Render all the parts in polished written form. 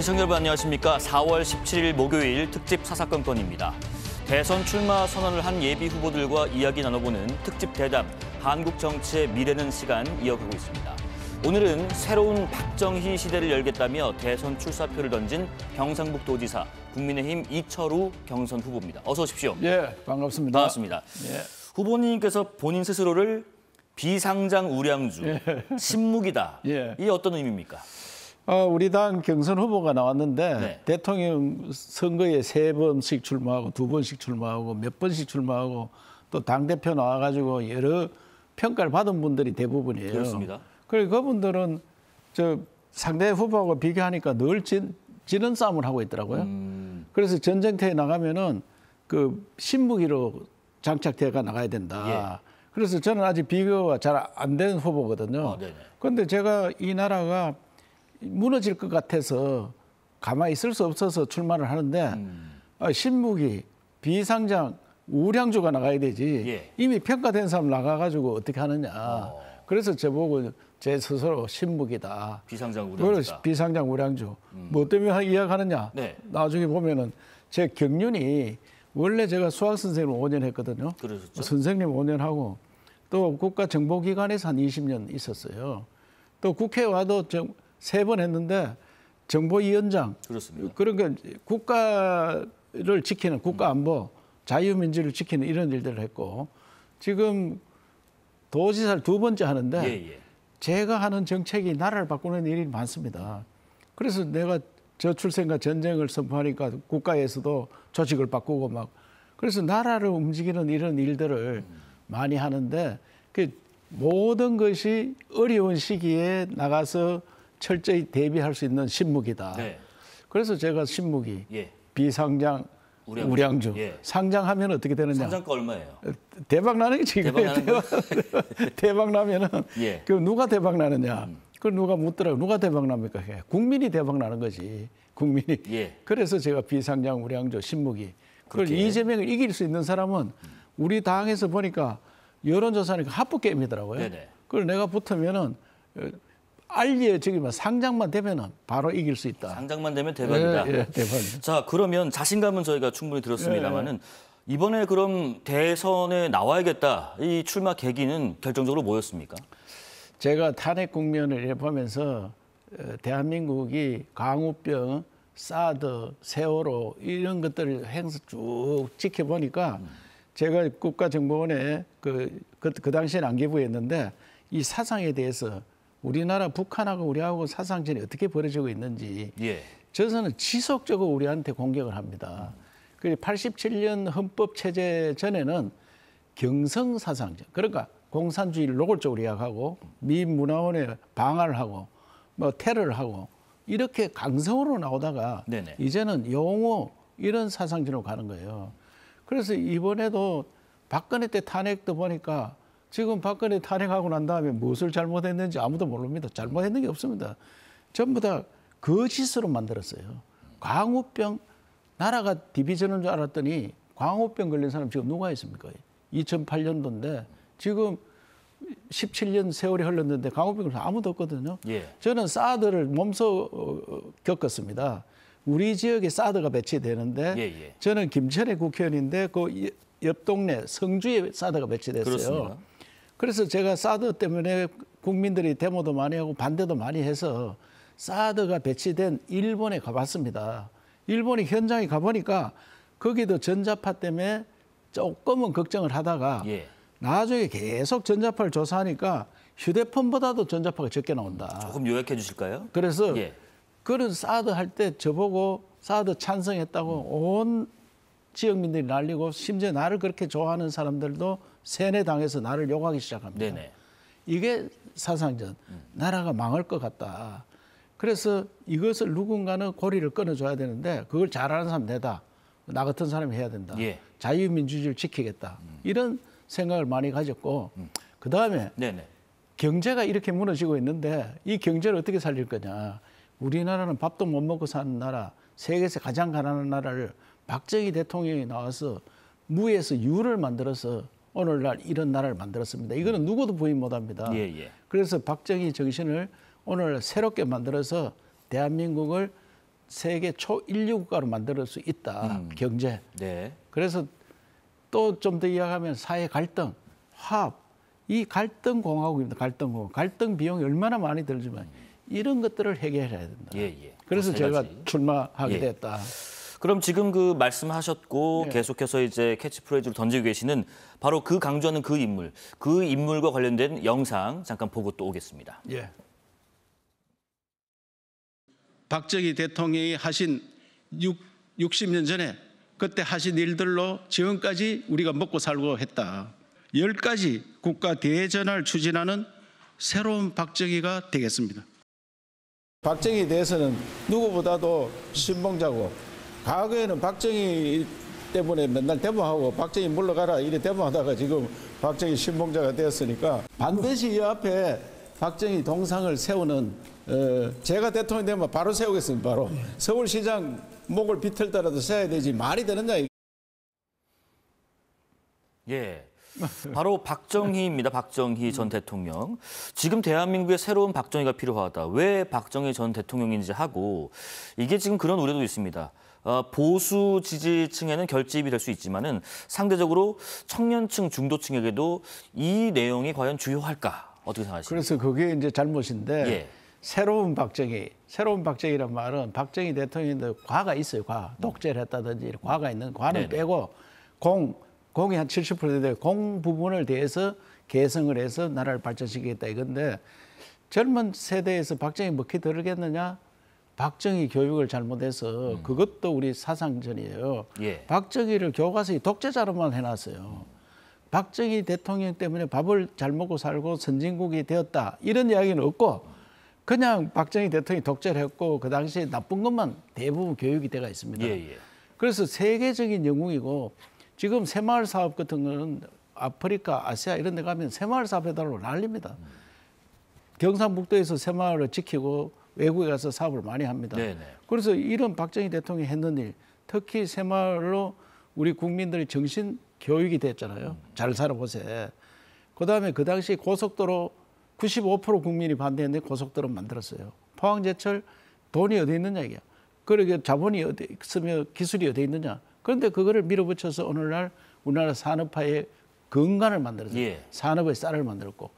시청자 여러분 안녕하십니까. 4월 17일 목요일 특집 사사건건입니다. 대선 출마 선언을 한 예비 후보들과 이야기 나눠보는 특집 대담, 한국 정치의 미래는 시간 이어가고 있습니다. 오늘은 새로운 박정희 시대를 열겠다며 대선 출사표를 던진 경상북도지사, 국민의힘 이철우 경선 후보입니다. 어서 오십시오. 예, 반갑습니다. 반갑습니다. 예. 후보님께서 본인 스스로를 비상장 우량주, 신무기다. 예. 이게 어떤 의미입니까? 우리 당 경선 후보가 나왔는데 네. 대통령 선거에 3번씩 출마하고 2번씩 출마하고 몇 번씩 출마하고 또 당대표 나와가지고 여러 평가를 받은 분들이 대부분이에요. 그렇습니다. 그리고 그분들은 저 상대 후보하고 비교하니까 늘 지는 싸움을 하고 있더라고요. 그래서 전쟁터에 나가면은 그 신무기로 장착돼가 나가야 된다. 예. 그래서 저는 아직 비교가 잘 안 된 후보거든요. 그런데 제가 이 나라가 무너질 것 같아서 가만히 있을 수 없어서 출마를 하는데 신무기, 비상장, 우량주가 나가야 되지. 예. 이미 평가된 사람 나가가지고 어떻게 하느냐. 그래서 저보고 제 스스로 신무기다. 비상장 우량주다. 비상장 우량주. 뭐 때문에 이야기하느냐. 네. 나중에 보면은 제 경륜이 원래 제가 수학 선생님을 5년 했거든요. 그러셨죠. 선생님 5년 하고 또 국가정보기관에서 한 20년 있었어요. 또 국회에 와도 3번 했는데 정보위원장. 그렇습니다. 그러니까 국가를 지키는 국가안보, 자유민주를 지키는 이런 일들을 했고 지금 도지사를 2번째 하는데 제가 하는 정책이 나라를 바꾸는 일이 많습니다. 그래서 내가 저출생과 전쟁을 선포하니까 국가에서도 조직을 바꾸고 막 그래서 나라를 움직이는 이런 일들을 많이 하는데 그 모든 것이 어려운 시기에 나가서 철저히 대비할 수 있는 신무기다. 네. 그래서 제가 신무기, 비상장, 우량주. 상장하면 어떻게 되느냐? 상장가 얼마예요? 대박 나는 게 지금 대박 나면은 그 누가 대박 나느냐? 그걸 누가 묻더라고. 누가 대박 납니까? 국민이 대박 나는 거지. 국민이. 그래서 제가 비상장, 우량주, 신무기. 그걸 이재명을 이길 수 있는 사람은 우리 당에서 보니까 여론조사니까 합법게임이더라고요. 그걸 내가 붙으면은 알려지기만 상장만 되면은 바로 이길 수 있다. 상장만 되면 대박이다. 대박. 자, 그러면 자신감은 저희가 충분히 들었습니다만은 이번에 그럼 대선에 나와야겠다. 이 출마 계기는 결정적으로 뭐였습니까? 제가 탄핵 국면을 보면서 대한민국이 강우병, 사드, 세월호 이런 것들을 행사 쭉 지켜보니까 제가 국가정보원에 그 당시에는 안기부였는데 이 사상에 대해서 우리나라 북한하고 우리하고 사상전이 어떻게 벌어지고 있는지 저서는 지속적으로 우리한테 공격을 합니다. 그리고 87년 헌법체제 전에는 경성사상전, 그러니까 공산주의를 노골적으로 이야기하고 미문화원에 방화를 하고 뭐 테러를 하고 이렇게 강성으로 나오다가 이제는 용어 이런 사상전으로 가는 거예요. 그래서 이번에도 박근혜 때 탄핵도 보니까 지금 박근혜 탄핵하고 난 다음에 무엇을 잘못했는지 아무도 모릅니다. 잘못했는 게 없습니다. 전부 다 거짓으로 만들었어요. 광우병, 나라가 디비전인 줄 알았더니 광우병 걸린 사람 지금 누가 있습니까? 2008년도인데 지금 17년 세월이 흘렀는데 광우병 걸린 사람 아무도 없거든요. 저는 사드를 몸소 겪었습니다. 우리 지역에 사드가 배치되는데 저는 김천의 국회의원인데 그 옆 동네 성주에 사드가 배치됐어요. 그렇습니다. 그래서 제가 사드 때문에 국민들이 데모도 많이 하고 반대도 많이 해서 사드가 배치된 일본에 가봤습니다. 일본이 현장에 가보니까 거기도 전자파 때문에 조금은 걱정을 하다가 나중에 계속 전자파를 조사하니까 휴대폰보다도 전자파가 적게 나온다. 조금 요약해 주실까요? 그래서 그런 사드 할 때 저보고 사드 찬성했다고 온 지역민들이 날리고 심지어 나를 그렇게 좋아하는 사람들도 세뇌당해서 나를 욕하기 시작합니다. 이게 사상전, 나라가 망할 것 같다. 그래서 이것을 누군가는 고리를 끊어줘야 되는데 그걸 잘하는 사람 내다. 나 같은 사람이 해야 된다. 자유민주주의를 지키겠다. 이런 생각을 많이 가졌고 그다음에 경제가 이렇게 무너지고 있는데 이 경제를 어떻게 살릴 거냐. 우리나라는 밥도 못 먹고 사는 나라, 세계에서 가장 가난한 나라를 박정희 대통령이 나와서 무에서 유를 만들어서 오늘날 이런 나라를 만들었습니다. 이거는 누구도 부인 못합니다. 그래서 박정희 정신을 오늘 새롭게 만들어서 대한민국을 세계 초인류 국가로 만들 수 있다. 경제. 네. 그래서 또 좀 더 이야기하면 사회 갈등, 화합, 이 갈등 공화국입니다. 갈등 공화국. 갈등 비용이 얼마나 많이 들지만 이런 것들을 해결해야 된다. 예, 예. 그래서 세 제가 가지. 출마하게 예. 됐다. 그럼 지금 그 말씀하셨고 네. 계속해서 이제 캐치프레이즈를 던지고 계시는 바로 그 강조하는 그 인물과 관련된 영상 잠깐 보고 또 오겠습니다. 예. 박정희 대통령이 하신 60년 전에 그때 하신 일들로 지금까지 우리가 먹고 살고 했다. 10가지 국가 대전환을 추진하는 새로운 박정희가 되겠습니다. 박정희에 대해서는 누구보다도 신봉자고 과거에는 박정희 때문에 맨날 데모하고 박정희 물러가라 이래 데모하다가 지금 박정희 신봉자가 되었으니까 반드시 이 앞에 박정희 동상을 세우는 제가 대통령 되면 바로 세우겠습니다. 바로 서울시장 목을 비틀더라도 세워야 되지 말이 되느냐. 예. 바로 박정희입니다. 박정희 전 대통령. 지금 대한민국에 새로운 박정희가 필요하다. 왜 박정희 전 대통령인지 하고 이게 지금 그런 우려도 있습니다. 보수 지지층에는 결집이 될 수 있지만은 상대적으로 청년층, 중도층에게도 이 내용이 과연 주요할까? 어떻게 생각하십니까? 그래서 그게 이제 잘못인데 예. 새로운 박정희란 말은 박정희 대통령인데 과가 있어요. 과. 독재를 했다든지 과가 있는 과는 네네. 빼고 공이 한 70% 되는데 공 부분을 대해서 개성을 해서 나라를 발전시키겠다 이건데 젊은 세대에서 박정희 먹히 들겠느냐? 박정희 교육을 잘못해서 그것도 우리 사상전이에요. 예. 박정희를 교과서에 독재자로만 해놨어요. 박정희 대통령 때문에 밥을 잘 먹고 살고 선진국이 되었다. 이런 이야기는 없고 그냥 박정희 대통령이 독재를 했고 그 당시에 나쁜 것만 대부분 교육이 돼가 있습니다. 예, 예. 그래서 세계적인 영웅이고 지금 새마을 사업 같은 거는 아프리카, 아시아 이런 데 가면 새마을 사업 해달라고 난립니다. 경상북도에서 새마을을 지키고 외국에 가서 사업을 많이 합니다. 네네. 그래서 이런 박정희 대통령이 했는 일, 특히 새마을로 우리 국민들이 정신 교육이 됐잖아요. 잘 살아보세요. 그다음에 그 당시 고속도로 95% 국민이 반대했는데 고속도로 만들었어요. 포항제철 돈이 어디 있느냐 이게. 그러게 자본이 어디 있으며 기술이 어디 있느냐. 그런데 그거를 밀어붙여서 오늘날 우리나라 산업화의 근간을 만들었어요. 예. 산업의 쌀을 만들었고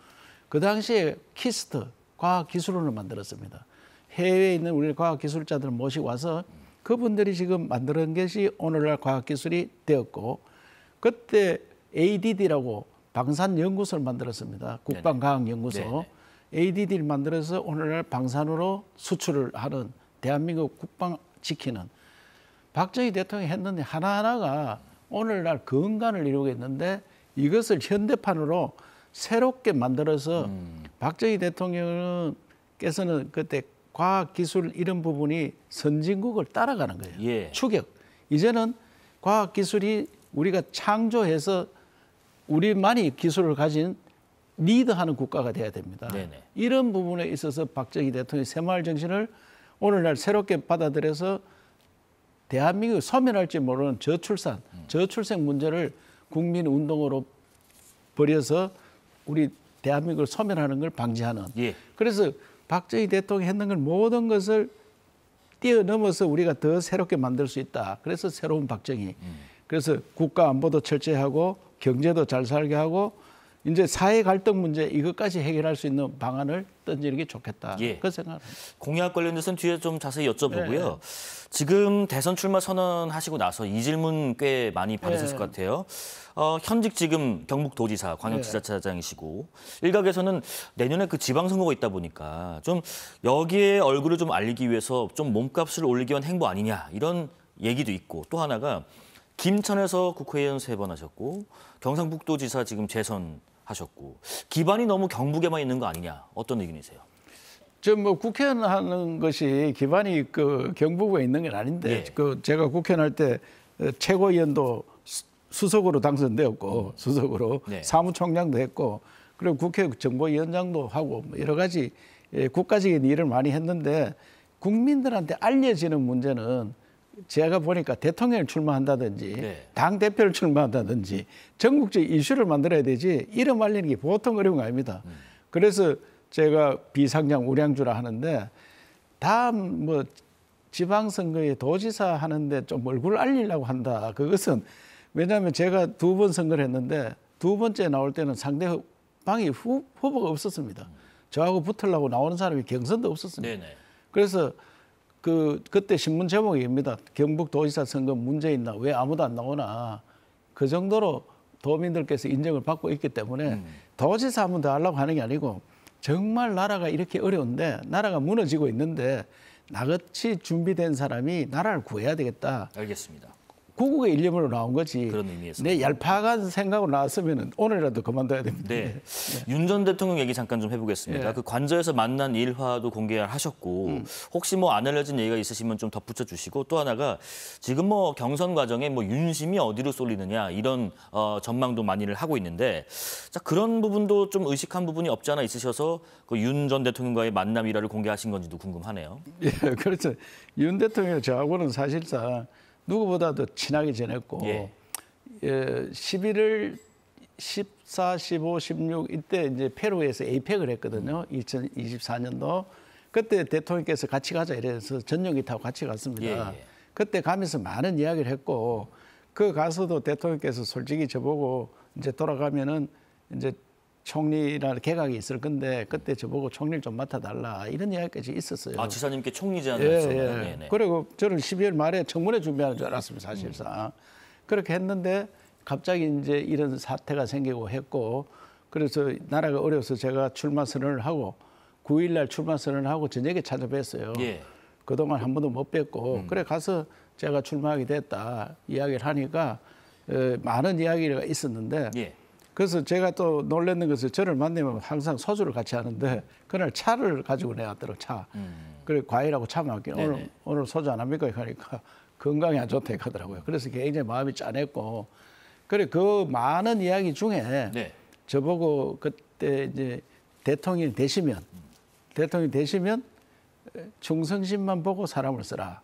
그 당시에 키스트 과학기술원을 만들었습니다. 해외에 있는 우리 과학기술자들을 모시고 와서 그분들이 지금 만드는 것이 오늘날 과학기술이 되었고 그때 ADD라고 방산연구소를 만들었습니다. 국방과학연구소. 네네. ADD를 만들어서 오늘날 방산으로 수출을 하는 대한민국 국방 지키는 박정희 대통령이 했는데 하나하나가 오늘날 근간을 이루고 있는데 이것을 현대판으로 새롭게 만들어서 박정희 대통령께서는 그때 과학기술 이런 부분이 선진국을 따라가는 거예요. 예. 추격. 이제는 과학기술이 우리가 창조해서 우리만이 기술을 가진 리드하는 국가가 돼야 됩니다. 네네. 이런 부분에 있어서 박정희 대통령의 새마을 정신을 오늘날 새롭게 받아들여서 대한민국이 소멸할지 모르는 저출생 문제를 국민운동으로 벌여서 우리 대한민국을 소멸하는 걸 방지하는. 예. 그래서 박정희 대통령이 했는 걸 모든 것을 뛰어넘어서 우리가 더 새롭게 만들 수 있다. 그래서 새로운 박정희. 그래서 국가 안보도 철저히 하고 경제도 잘 살게 하고 이제 사회 갈등 문제 이것까지 해결할 수 있는 방안을 던지는 게 좋겠다. 예. 그 생각을. 공약 관련돼서는 뒤에 좀 자세히 여쭤보고요. 지금 대선 출마 선언하시고 나서 이 질문 꽤 많이 받으셨을 것 같아요. 현직 지금 경북도지사, 광역지자체장이시고 일각에서는 내년에 그 지방선거가 있다 보니까 좀 여기에 얼굴을 좀 알리기 위해서 좀 몸값을 올리기 위한 행보 아니냐 이런 얘기도 있고 또 김천에서 국회의원 3번 하셨고 경상북도지사 지금 재선하셨고 기반이 너무 경북에만 있는 거 아니냐 어떤 의견이세요? 뭐 국회의원 하는 것이 기반이 그 경북에 있는 건 아닌데 예. 그 제가 국회의원 할 때 최고위원도 수석으로 당선되었고 수석으로 네. 사무총장도 했고 그리고 국회 정보위원장도 하고 뭐 여러 가지 국가적인 일을 많이 했는데 국민들한테 알려지는 문제는 제가 보니까 대통령을 출마한다든지 네. 당대표를 출마한다든지 전국적 이슈를 만들어야 되지 이름 알리는 게 보통 어려운 거 아닙니다. 그래서 제가 비상장 우량주라 하는데 다 뭐 지방선거에 도지사 하는데 좀 얼굴 알리려고 한다. 그것은 왜냐하면 제가 2번 선거를 했는데 2번째 나올 때는 상대방이 후보가 없었습니다. 저하고 붙으려고 나오는 사람이 경선도 없었습니다. 네네. 그래서 그때 신문 제목입니다. 경북도지사 선거 문제 있나? 왜 아무도 안 나오나? 그 정도로 도민들께서 인정을 받고 있기 때문에 도지사 한 번 더 하려고 하는 게 아니고 정말 나라가 이렇게 어려운데 나라가 무너지고 있는데 나같이 준비된 사람이 나라를 구해야 되겠다. 알겠습니다. 구국의 일념으로 나온 거지. 그런 의미에서. 내 얄팍한 생각으로 나왔으면 오늘이라도 그만둬야 됩니다. 네. 윤 전 대통령 얘기 잠깐 좀 해보겠습니다. 네. 그 관저에서 만난 일화도 공개하셨고 혹시 뭐 안 알려진 얘기가 있으시면 좀 덧붙여 주시고 또 하나가 지금 뭐 경선 과정에 뭐 윤심이 어디로 쏠리느냐 이런 전망도 많이들 하고 있는데 자 그런 부분도 좀 의식한 부분이 없지 않아 있으셔서 그 윤 전 대통령과의 만남 일화를 공개하신 건지도 궁금하네요. 예, 그렇죠. 윤 대통령 저하고는 사실상 누구보다도 친하게 지냈고 예. 11월 14, 15, 16 이때 이제 페루에서 에이펙을 했거든요. 2024년도. 그때 대통령께서 같이 가자 이래서 전용기 타고 같이 갔습니다. 예, 예. 그때 가면서 많은 이야기를 했고 그 가서도 대통령께서 솔직히 저보고 이제 돌아가면은 이제 총리라는 개각이 있을 건데 그때 저보고 총리를 좀 맡아달라 이런 이야기까지 있었어요. 아 지사님께 총리 제안을 예, 했었나요? 예. 네네. 그리고 저는 12월 말에 청문회 준비하는 줄 알았습니다, 사실상. 그렇게 했는데 갑자기 이제 이런 사태가 생기고 했고 그래서 나라가 어려워서 제가 출마 선언을 하고 9일 날 출마 선언을 하고 저녁에 찾아뵀어요. 예. 그동안 한 번도 못 뵀고 그래 가서 제가 출마하게 됐다 이야기를 하니까 많은 이야기가 있었는데 예. 그래서 제가 또 놀랐는 것은 저를 만나면 항상 소주를 같이 하는데 그날 차를 가지고 내왔더라고요. 차. 그래 과일하고 차 맡기는 네네. 오늘 소주 안 합니까? 하니까 건강에 안 좋다 하더라고요. 그래서 굉장히 마음이 짠했고 그래 그 많은 이야기 중에 네. 저보고 그때 이제 대통령이 되시면 충성심만 보고 사람을 쓰라.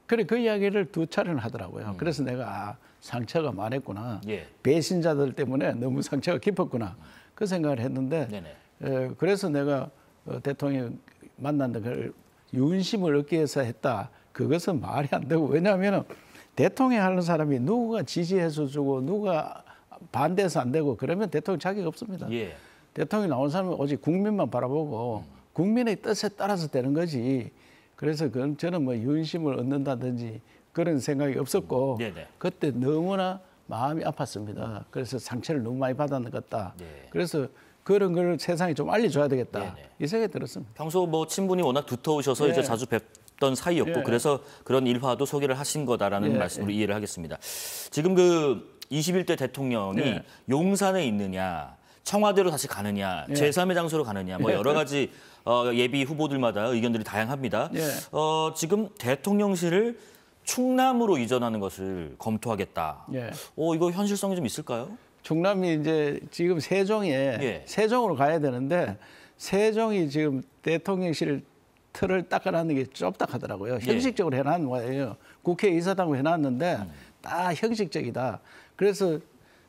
그래 그 이야기를 2차례는 하더라고요. 그래서 내가 상처가 많았구나. 예. 배신자들 때문에 너무 상처가 깊었구나. 그 생각을 했는데 네네. 그래서 내가 대통령 만난다 그 윤심을 얻기 위해서 했다. 그것은 말이 안 되고 왜냐하면 대통령 하는 사람이 누가 지지해서 주고 누가 반대해서 안 되고 그러면 대통령 자격 없습니다. 예. 대통령 나온 사람은 오직 국민만 바라보고 국민의 뜻에 따라서 되는 거지. 그래서 그건 저는 뭐 윤심을 얻는다든지 그런 생각이 없었고 네네. 그때 너무나 마음이 아팠습니다. 그래서 상처를 너무 많이 받았는 것 같다. 네. 그래서 그런 걸 세상에 좀 알려줘야 되겠다. 네네. 이 생각이 들었습니다. 평소 뭐 친분이 워낙 두터우셔서 예. 이제 자주 뵙던 사이였고 예. 그래서 그런 일화도 소개를 하신 거다라는 예. 말씀으로 이해를 하겠습니다. 지금 그 21대 대통령이 예. 용산에 있느냐, 청와대로 다시 가느냐, 제3의 장소로 가느냐, 뭐 여러 가지 예비 후보들마다 의견들이 다양합니다. 예. 지금 대통령실을 충남으로 이전하는 것을 검토하겠다. 예. 이거 현실성이 좀 있을까요? 충남이 이제 지금 세종에 예. 세종으로 가야 되는데 세종이 지금 대통령실 틀을 닦아놨는 게 좁딱하더라고요. 형식적으로 해놨는 거예요. 국회의사당으로 해놨는데 다 형식적이다. 그래서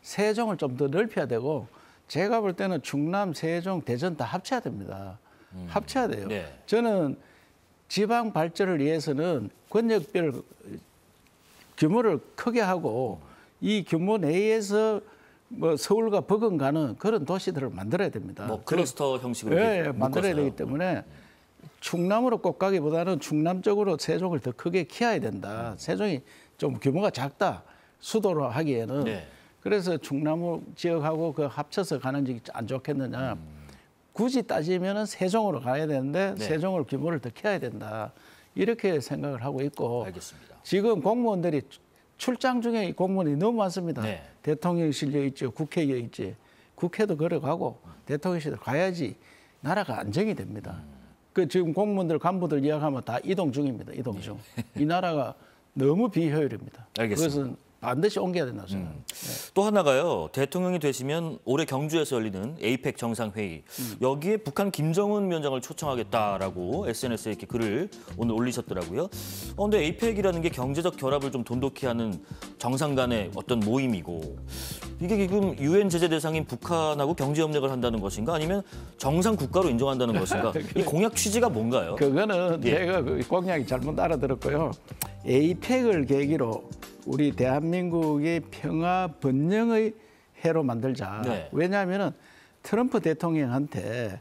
세종을 좀 더 넓혀야 되고 제가 볼 때는 충남, 세종, 대전 다 합쳐야 됩니다. 합쳐야 돼요. 네. 저는 지방 발전을 위해서는 권역별 규모를 크게 하고 이 규모 내에서 뭐 서울과 버금가는 그런 도시들을 만들어야 됩니다. 뭐 클러스터 형식으로 예, 이렇게 만들어야 묶어서요. 되기 때문에 충남으로 꼭 가기보다는 충남 쪽으로 세종을 더 크게 키워야 된다. 세종이 좀 규모가 작다. 수도로 하기에는. 네. 그래서 충남 지역하고 그 합쳐서 가는 게 안 좋겠느냐. 굳이 따지면은 세종으로 가야 되는데 네. 세종을 규모를 더 키워야 된다. 이렇게 생각을 하고 있고 알겠습니다. 지금 공무원들이 출장 중에 공무원이 너무 많습니다. 네. 대통령실에 있죠. 국회에 있지. 국회도 걸어가고 대통령실에 가야지 나라가 안정이 됩니다. 그 지금 공무원들 간부들 이야기하면 다 이동 중입니다. 이동 중. 이 나라가 너무 비효율입니다. 알겠습니다. 그것은 반드시 옮겨야 된다고 생각합니다. 또 하나가요. 대통령이 되시면 올해 경주에서 열리는 에이펙 정상회의. 여기에 북한 김정은 위원장을 초청하겠다라고 SNS에 이렇게 글을 오늘 올리셨더라고요. 근데 에이펙이라는 게 경제적 결합을 좀 돈독히 하는 정상 간의 어떤 모임이고 이게 지금 유엔 제재 대상인 북한하고 경제 협력을 한다는 것인가 아니면 정상 국가로 인정한다는 것인가? 이 공약 취지가 뭔가요? 그거는 예. 제가 그 공약이 잘못 알아들었고요. 에이펙을 계기로 우리 대한민국의 평화 번영의 해로 만들자. 네. 왜냐하면은 트럼프 대통령한테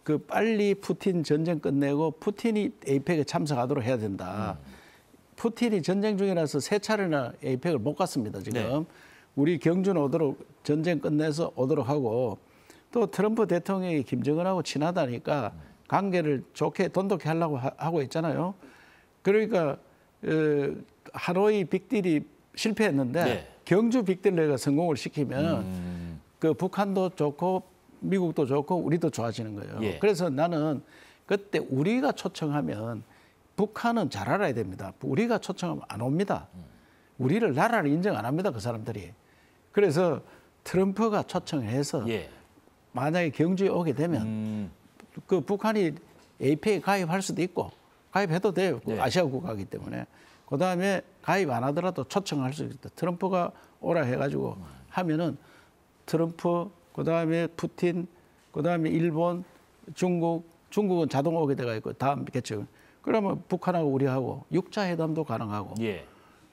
그 빨리 푸틴 전쟁 끝내고 푸틴이 에이펙에 참석하도록 해야 된다. 푸틴이 전쟁 중이라서 세 차례나 에이펙을 못 갔습니다. 지금 네. 우리 경주는 오도록 전쟁 끝내서 오도록 하고 또 트럼프 대통령이 김정은하고 친하다니까 관계를 좋게 돈독히 하려고 하고 있잖아요. 그러니까 하노이 빅딜이 실패했는데 네. 경주 빅딜레가 성공을 시키면 그 북한도 좋고 미국도 좋고 우리도 좋아지는 거예요. 예. 그래서 나는 그때 우리가 초청하면 북한은 잘 알아야 됩니다. 우리가 초청하면 안 옵니다. 우리를 나라를 인정 안 합니다. 그 사람들이. 그래서 트럼프가 초청해서 예. 만약에 경주에 오게 되면 그 북한이 APEC에 가입할 수도 있고 가입해도 돼요. 네. 아시아 국가이기 때문에. 그다음에 가입 안 하더라도 초청할 수 있다. 트럼프가 오라 해가지고 하면은 트럼프, 그다음에 푸틴, 그다음에 일본, 중국은 자동 오게 돼가 있고 다음 개최. 그러면 북한하고 우리하고 6차 회담도 가능하고. 예.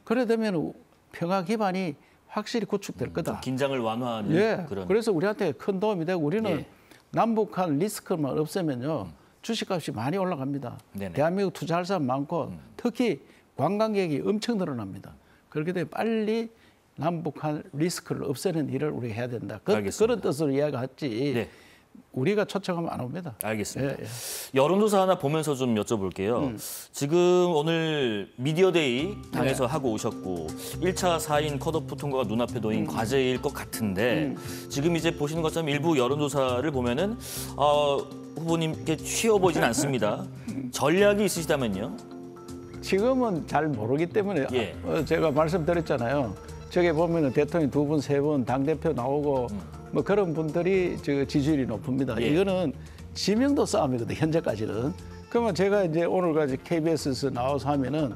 그래 되면 평화 기반이 확실히 구축될 거다. 긴장을 완화하는 예. 그런. 그래서 우리한테 큰 도움이 되고 우리는 예. 남북한 리스크만 없애면요 주식값이 많이 올라갑니다. 네네. 대한민국 투자할 사람 많고 특히 관광객이 엄청 늘어납니다. 그렇게 되면 빨리 남북한 리스크를 없애는 일을 우리가 해야 된다. 알겠습니다. 그런 뜻으로 이야기했지. 네. 우리가 초청하면 안 옵니다. 알겠습니다. 예, 예. 여론조사 하나 보면서 좀 여쭤볼게요. 지금 오늘 미디어데이 당에서 하고 오셨고 1차 4인 컷오프 통과가 눈앞에 놓인 과제일 것 같은데 지금 이제 보시는 것처럼 일부 여론조사를 보면은 후보님께 쉬워 보이진 않습니다. 전략이 있으시다면요? 지금은 잘 모르기 때문에 예. 제가 말씀드렸잖아요. 저게 보면은 대통령 2분, 3분 당대표 나오고 뭐 그런 분들이 저 지지율이 높습니다. 예. 이거는 지명도 싸움이거든요. 현재까지는. 그러면 제가 이제 오늘까지 KBS에서 나와서 하면은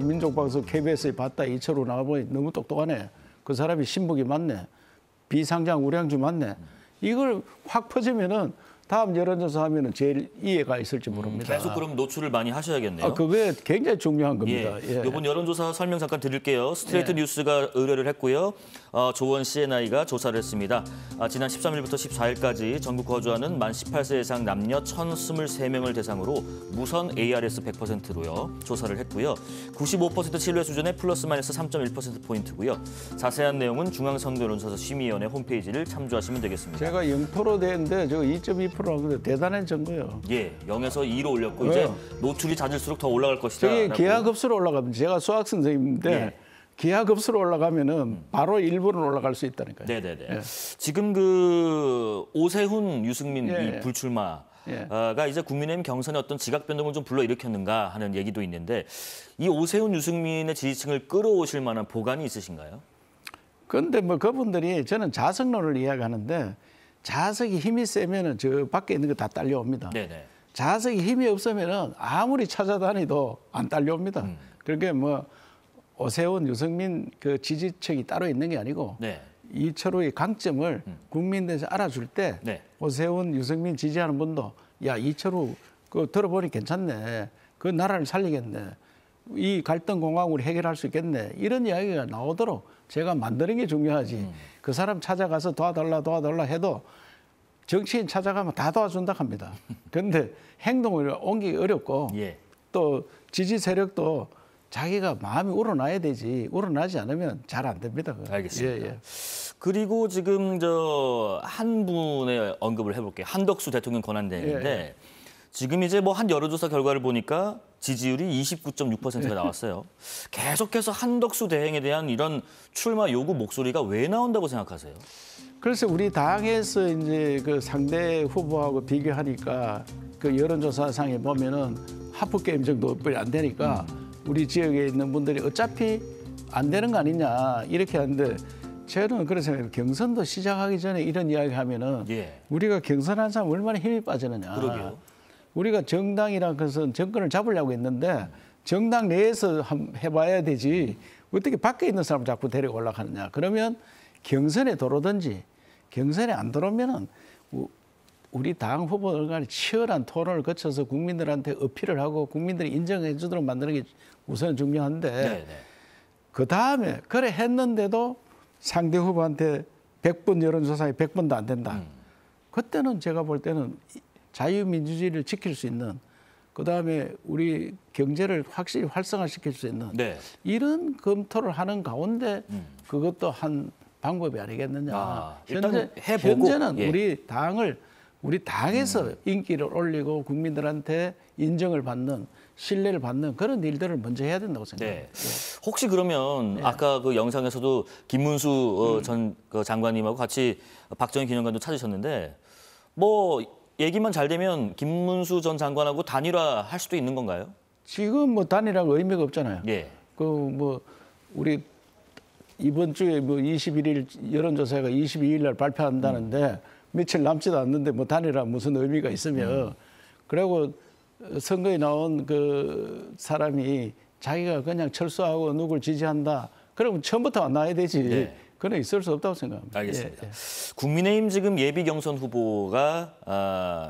민족방송 KBS에 봤다 이철우 나와보니 너무 똑똑하네. 그 사람이 신북이 맞네. 비상장 우량주 맞네. 이걸 확 퍼지면은 다음 여론조사 하면은 제일 이해가 있을지 모릅니다. 계속 그럼 노출을 많이 하셔야겠네요. 그게 굉장히 중요한 겁니다. 예. 이번 여론조사 설명 잠깐 드릴게요. 스트레이트 뉴스가 의뢰를 했고요. 조원 CNI가 조사를 했습니다. 지난 13일부터 14일까지 전국 거주하는 만 18세 이상 남녀 1,023명을 대상으로 무선 ARS 100%로요. 조사를 했고요. 95% 신뢰 수준의 플러스 마이너스 3.1%포인트고요. 자세한 내용은 중앙선거여론조사 심의위원회 홈페이지를 참조하시면 되겠습니다. 제가 0% 되는데 저 2.2%라고 대단해진 거예요. 예, 0에서 2로 올렸고 이제 노출이 잦을수록 더 올라갈 것이다. 저게 기하급수로 올라가면 제가 수학 선생님인데 예. 기하급수로 올라가면은 바로 1분으로 올라갈 수 있다니까요. 네네네. 예. 지금 그 오세훈, 유승민 예. 이 불출마가 예. 이제 국민의힘 경선에 어떤 지각 변동을 좀 불러일으켰는가 하는 얘기도 있는데 이 오세훈, 유승민의 지지층을 끌어오실 만한 보관이 있으신가요? 그런데 뭐 그분들이 저는 자석론을 이야기하는데 자석이 힘이 세면은 저 밖에 있는 거 다 딸려옵니다. 네네. 자석이 힘이 없으면은 아무리 찾아다니도 안 딸려옵니다. 그러니까 뭐 오세훈, 유승민 그 지지층이 따로 있는 게 아니고 네. 이철우의 강점을 국민들에서 알아줄 때 네. 오세훈, 유승민 지지하는 분도 야 이철우 그 들어보니 괜찮네. 그 나라를 살리겠네. 이 갈등 공황을 해결할 수 있겠네. 이런 이야기가 나오도록 제가 만드는 게 중요하지. 그 사람 찾아가서 도와달라 해도 정치인 찾아가면 다 도와준다 합니다. 그런데 행동을 옮기기 어렵고 예. 또 지지 세력도 자기가 마음이 우러나야 되지. 우러나지 않으면 잘 안 됩니다. 그건. 알겠습니다. 예. 그리고 지금 한 분의 언급을 해볼게요. 한덕수 대통령 권한대행인데 지금 이제 뭐 한 여론조사 결과를 보니까 지지율이 29.6%가 나왔어요. 계속해서 한덕수 대행에 대한 이런 출마 요구 목소리가 왜 나온다고 생각하세요? 그래서 우리 당에서 이제 그 상대 후보하고 비교하니까 그 여론조사상에 보면은 하프 게임 정도뿐이 안 되니까 우리 지역에 있는 분들이 어차피 안 되는 거 아니냐 이렇게 하는데 저는 그래서 생각해요. 경선도 시작하기 전에 이런 이야기 하면은 예. 우리가 경선한 사람 얼마나 힘이 빠지느냐. 그러게요. 우리가 정당이란 것은 정권을 잡으려고 했는데 정당 내에서 해봐야 되지 어떻게 밖에 있는 사람을 자꾸 데리고 올라가느냐. 그러면 경선에 들어오든지 경선에 안 들어오면은 우리 당 후보들 간에 치열한 토론을 거쳐서 국민들한테 어필을 하고 국민들이 인정해 주도록 만드는 게 우선 중요한데 네. 그 다음에 그래 했는데도 상대 후보한테 100번 여론조사에 100번도 안 된다. 그때는 제가 볼 때는 자유민주주의를 지킬 수 있는 그다음에 우리 경제를 확실히 활성화시킬 수 있는 네. 이런 검토를 하는 가운데 그것도 한 방법이 아니겠느냐. 일단 해보고 현재는 예. 우리 당에서 인기를 올리고 국민들한테 인정을 받는 신뢰를 받는 그런 일들을 먼저 해야 된다고 생각합니다. 네. 혹시 그러면 아까 그 영상에서도 김문수 전 그 장관님하고 같이 박정희 기념관도 찾으셨는데 뭐 얘기만 잘 되면 김문수 전 장관하고 단일화 할 수도 있는 건가요? 지금 뭐 단일화가 의미가 없잖아요. 예. 그 뭐 우리 이번 주에 뭐 21일 여론조사가 22일 날 발표한다는데 며칠 남지도 않는데 뭐 단일화 무슨 의미가 있으며 그리고 선거에 나온 그 사람이 자기가 그냥 철수하고 누굴 지지한다. 그러면 처음부터 안 나와야 되지. 네. 그건 있을 수 없다고 생각합니다. 알겠습니다. 예, 예. 국민의힘 지금 예비 경선 후보가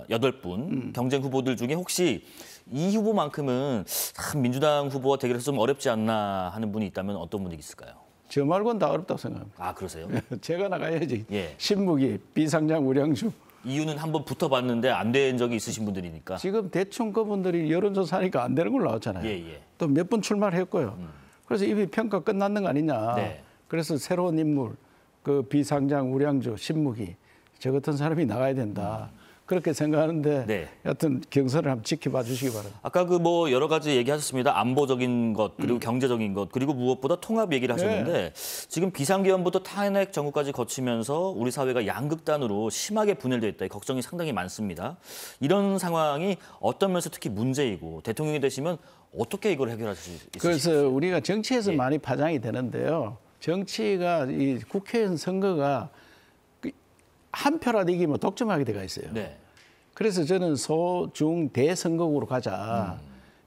8분, 경쟁 후보들 중에 혹시 이 후보만큼은 참 민주당 후보와 대결해서 좀 어렵지 않나 하는 분이 있다면 어떤 분이 있을까요? 저 말고는 다 어렵다고 생각합니다. 아, 그러세요? 제가 나가야지. 예. 신무기, 비상장 우량주. 이유는 한번 붙어봤는데 안 된 적이 있으신 분들이니까. 지금 대충 그분들이 여론조사하니까 안 되는 걸로 나왔잖아요. 예, 예. 또 몇 번 출마를 했고요. 그래서 이미 평가 끝났는 거 아니냐. 네. 그래서 새로운 인물, 그 비상장 우량주, 신무기 저 같은 사람이 나가야 된다. 그렇게 생각하는데 네. 여하튼 경선을 한번 지켜봐 주시기 바랍니다. 아까 그 뭐 여러 가지 얘기하셨습니다. 안보적인 것 그리고 경제적인 것 그리고 무엇보다 통합 얘기를 하셨는데 지금 비상계엄부터 탄핵 정국까지 거치면서 우리 사회가 양극단으로 심하게 분열돼 있다. 이 걱정이 상당히 많습니다. 이런 상황이 어떤 면에서 특히 문제이고 대통령이 되시면 어떻게 이걸 해결하실 수 있으실까요? 그래서 우리가 정치에서 예. 많이 파장이 되는데요. 정치가 이 국회의원 선거가 한 표라도 이기면 독점하게 돼가 있어요. 네. 그래서 저는 소, 중, 대 선거구로 가자.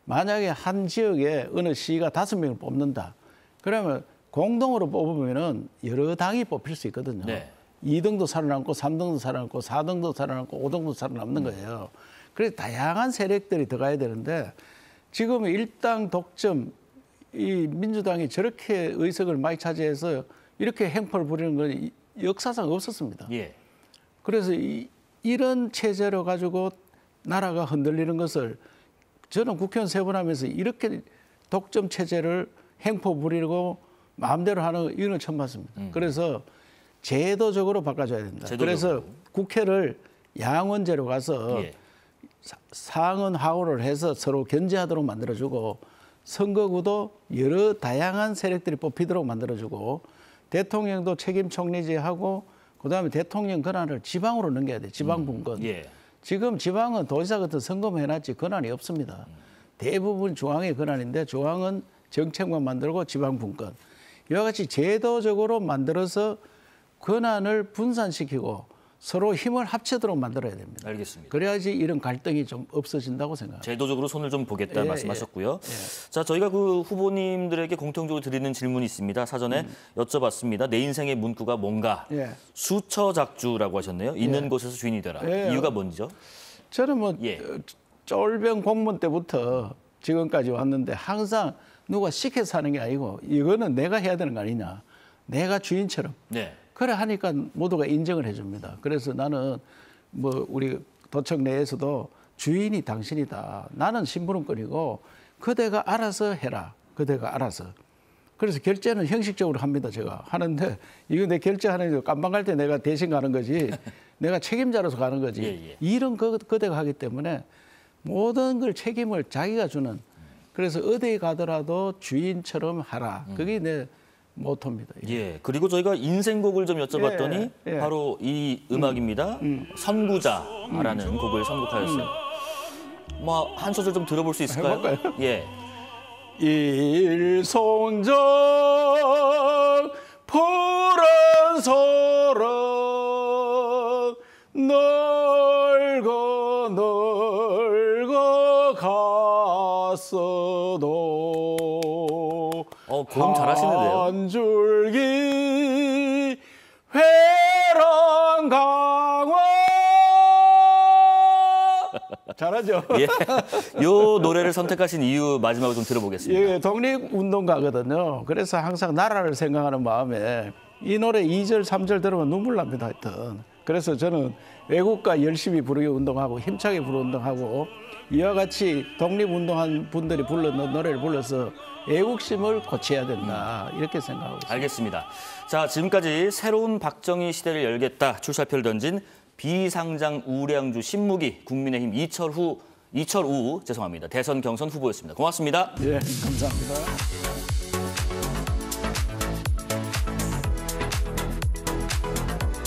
만약에 한 지역에 어느 시가 5명을 뽑는다. 그러면 공동으로 뽑으면은 여러 당이 뽑힐 수 있거든요. 네. 2등도 살아남고 3등도 살아남고 4등도 살아남고 5등도 살아남는 거예요. 그래서 다양한 세력들이 들어가야 되는데 지금 일당 독점 이 민주당이 저렇게 의석을 많이 차지해서 이렇게 행포를 부리는 건 역사상 없었습니다. 예. 그래서 이런 체제로 가지고 나라가 흔들리는 것을 저는 국회의원 세 번 하면서 이렇게 독점 체제를 행포 부리고 마음대로 하는 이유는 처음 봤습니다. 그래서 제도적으로 바꿔줘야 된다. 제도적으로. 그래서 국회를 양원제로 가서 예. 상원 하원을 해서 서로 견제하도록 만들어주고 선거구도 여러 다양한 세력들이 뽑히도록 만들어주고 대통령도 책임 총리제하고 그다음에 대통령 권한을 지방으로 넘겨야 돼. 지방 분권. 예. 지금 지방은 도지사 같은 선거만 해놨지 권한이 없습니다. 대부분 중앙의 권한인데 중앙은 정책만 만들고 지방 분권. 이와 같이 제도적으로 만들어서 권한을 분산시키고 서로 힘을 합치도록 만들어야 됩니다. 알겠습니다. 그래야지 이런 갈등이 좀 없어진다고 생각합니다. 제도적으로 손을 좀 보겠다 예, 말씀하셨고요. 자, 저희가 그 후보님들에게 공통적으로 드리는 질문이 있습니다. 사전에 여쭤봤습니다. 내 인생의 문구가 뭔가? 예. 수처작주라고 하셨네요. 있는 곳에서 주인이 되라. 예. 이유가 뭔지죠? 저는 뭐 예. 쫄병 공무원 때부터 지금까지 왔는데 항상 누가 시켜서 하는 게 아니고 이거는 내가 해야 되는 거 아니냐. 내가 주인처럼. 네. 그래 하니까 모두가 인정을 해줍니다. 그래서 나는 뭐 우리 도청 내에서도 주인이 당신이다. 나는 심부름꾼이고 그대가 알아서 해라. 그대가 알아서. 그래서 결제는 형식적으로 합니다. 제가 하는데 이거 내 결제하는 거 깜방 갈 때 내가 대신 가는 거지. 내가 책임자로서 가는 거지. 예. 일은 그대가 하기 때문에 모든 걸 책임을 자기가 주는. 그래서 어디에 가더라도 주인처럼 하라. 그게 내 모토입니다. 예. 그리고 저희가 인생곡을 좀 여쭤봤더니 예. 바로 이 음악입니다. 선구자라는 곡을 선곡하였어요. 뭐 한 소절 좀 들어볼 수 있을까요? 해볼까요? 예. 일송정 푸른 소름 널고 널고 갔어도 고음 잘하시는데요. 한 줄기 회랑 강화 잘하죠? 예, 요 노래를 선택하신 이유 마지막으로 좀 들어보겠습니다. 예, 독립운동가거든요. 그래서 항상 나라를 생각하는 마음에 이 노래 2절, 3절 들으면 눈물 납니다. 하여튼. 그래서 저는 외국가 열심히 부르기 운동하고 힘차게 부르기 운동하고 이와 같이 독립운동한 분들이 불렀는 노래를 불러서 애국심을 고쳐야 된다. 이렇게 생각하고 있습니다. 알겠습니다. 자, 지금까지 새로운 박정희 시대를 열겠다 출사표를 던진 비상장 우량주 신무기 국민의힘 이철우 대선 경선 후보였습니다. 고맙습니다. 예, 감사합니다.